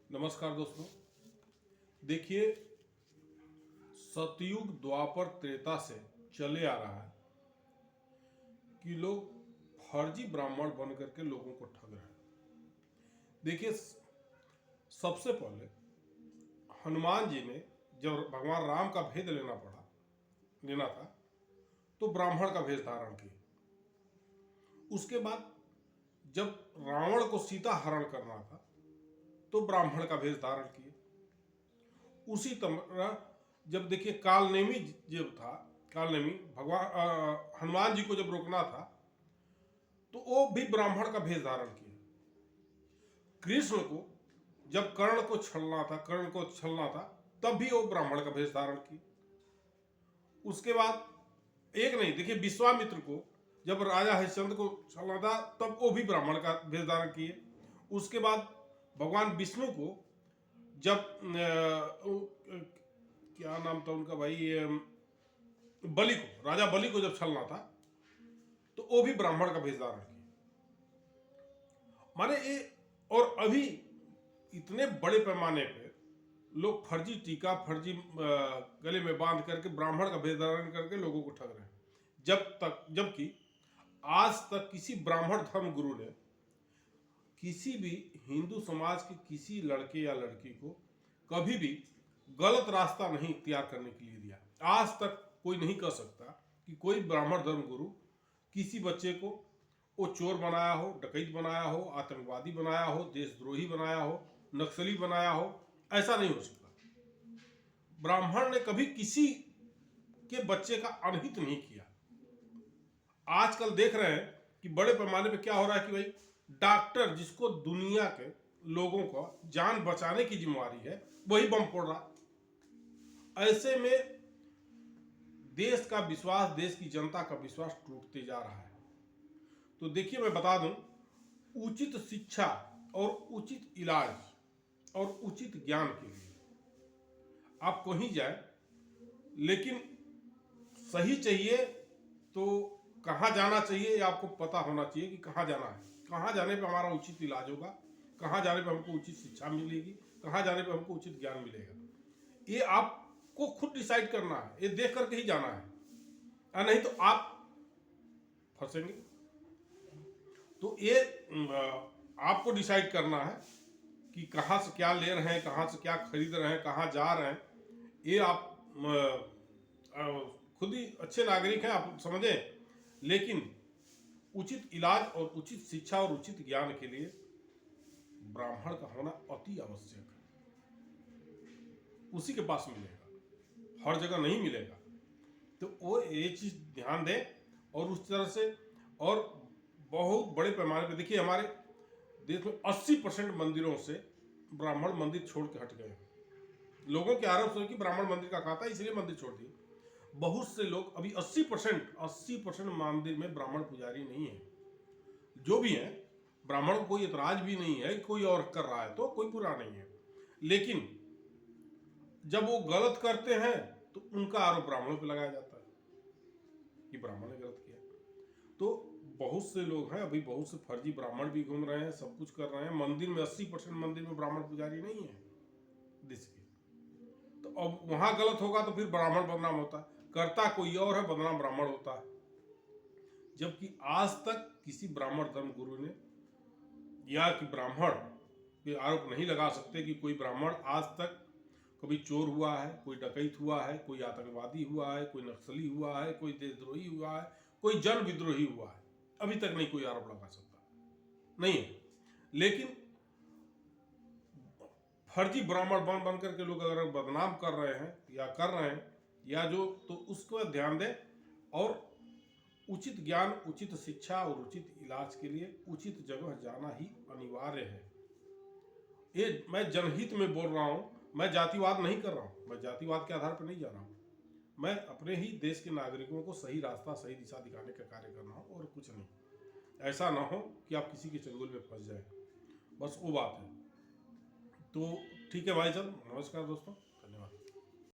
नमस्कार दोस्तों। देखिए, सतयुग द्वापर त्रेता से चले आ रहा है कि लोग फर्जी ब्राह्मण बन करके लोगों को ठग रहे हैं। देखिए, सबसे पहले हनुमान जी ने जब भगवान राम का भेद लेना था तो ब्राह्मण का भेष धारण किए। उसके बाद जब रावण को सीता हरण करना था तो ब्राह्मण का भेष धारण किए। उसी तरह जब देखिए कालनेमी जब था, कालनेमी भगवान हनुमान जी को जब रोकना था तो वो भी ब्राह्मण का भेष धारण किया। कृष्ण को जब कर्ण को छलना था तब भी वो ब्राह्मण का भेष धारण किए। उसके बाद एक नहीं, देखिए विश्वामित्र को जब राजा हरिश्चंद्र को छलना था तब वो भी ब्राह्मण का भेष धारण किए। उसके बाद भगवान विष्णु को जब क्या नाम था उनका भाई, राजा बलि को जब छलना था तो वो भी ब्राह्मण का भेष धारण किया। माने ये, और अभी इतने बड़े पैमाने पे लोग फर्जी टीका, फर्जी गले में बांध करके ब्राह्मण का भेष धारण करके लोगों को ठग रहे हैं। जबकि आज तक किसी ब्राह्मण धर्म गुरु ने किसी भी हिंदू समाज के किसी लड़के या लड़की को कभी भी गलत रास्ता नहीं इख्तियार करने के लिए दिया। आज तक कोई नहीं कह सकता कि कोई ब्राह्मण धर्म गुरु किसी बच्चे को वो चोर बनाया हो, डकैत बनाया हो, आतंकवादी बनाया हो, देशद्रोही बनाया हो, नक्सली बनाया हो। ऐसा नहीं हो सकता। ब्राह्मण ने कभी किसी के बच्चे का अनहित नहीं किया। आजकल देख रहे हैं कि बड़े पैमाने पे क्या हो रहा है कि भाई डॉक्टर, जिसको दुनिया के लोगों को जान बचाने की जिम्मेवारी है, वही बम फोड़ रहा। ऐसे में देश का विश्वास, देश की जनता का विश्वास टूटते जा रहा है। तो देखिए, मैं बता दूं, उचित शिक्षा और उचित इलाज और उचित ज्ञान के लिए आप कहीं जाए, लेकिन सही चाहिए तो कहाँ जाना चाहिए ये आपको पता होना चाहिए कि कहाँ जाना है, कहाँ जाने पे हमारा उचित इलाज होगा, कहाँ जाने पे हमको उचित शिक्षा मिलेगी, कहाँ जाने पे हमको उचित ज्ञान मिलेगा। ये आपको खुद डिसाइड करना है, ये देख करके ही जाना है, और नहीं तो आप फंसेंगे। तो ये आपको डिसाइड करना है कि कहाँ से क्या ले रहे हैं, कहाँ से क्या खरीद रहे हैं, कहाँ जा रहे हैं। ये आप खुद ही अच्छे नागरिक हैं, आप समझें। लेकिन उचित इलाज और उचित शिक्षा और उचित ज्ञान के लिए ब्राह्मण का होना अति आवश्यक है। उसी के पास मिलेगा, हर जगह नहीं मिलेगा। तो वो ये चीज ध्यान दें। और उस तरह से, और बहुत बड़े पैमाने पर देखिए, हमारे देश में 80% मंदिरों से ब्राह्मण मंदिर छोड़ के हट गए। लोगों के आरोप से कि ब्राह्मण मंदिर का खाता है इसलिए मंदिर छोड़ दिए। बहुत से लोग अभी 80% मंदिर में ब्राह्मण पुजारी नहीं है। जो भी है, ब्राह्मण को कोई एतराज भी नहीं है, कोई और कर रहा है तो कोई बुरा नहीं है। लेकिन जब वो गलत करते हैं तो उनका आरोप ब्राह्मणों पर लगाया जाता है कि ब्राह्मण ने गलत किया। तो बहुत से लोग हैं, अभी बहुत से फर्जी ब्राह्मण भी घूम रहे हैं, सब कुछ कर रहे हैं। मंदिर में 80% मंदिर में ब्राह्मण पुजारी नहीं है देश के। तो अब वहां गलत होगा तो फिर ब्राह्मण बदनाम होता है, करता कोई और है, बदनाम ब्राह्मण होता है। जबकि आज तक किसी ब्राह्मण धर्म गुरु ने, या कि ब्राह्मण पे आरोप नहीं लगा सकते कि कोई ब्राह्मण आज तक कभी चोर हुआ है, कोई डकैत हुआ है, कोई आतंकवादी हुआ है, कोई नक्सली हुआ है, कोई देशद्रोही हुआ है, कोई जन विद्रोही हुआ है। अभी तक नहीं कोई आरोप लगा सकता, नहीं है। लेकिन फर्जी ब्राह्मण बन करके लोग अगर बदनाम कर रहे हैं या कर रहे हैं या जो, तो उसको ध्यान दें। और उचित ज्ञान, उचित शिक्षा और उचित इलाज के लिए उचित जगह जाना ही अनिवार्य है। ये मैं जनहित में बोल रहा हूँ, मैं जातिवाद नहीं कर रहा हूँ, मैं जातिवाद के आधार पर नहीं जा रहा हूँ। मैं अपने ही देश के नागरिकों को सही रास्ता, सही दिशा दिखाने का कार्य कर रहा हूँ, और कुछ नहीं। ऐसा ना हो कि आप किसी के चंगुल में फंस जाए, बस वो बात है। तो ठीक है भाई साहब, नमस्कार दोस्तों।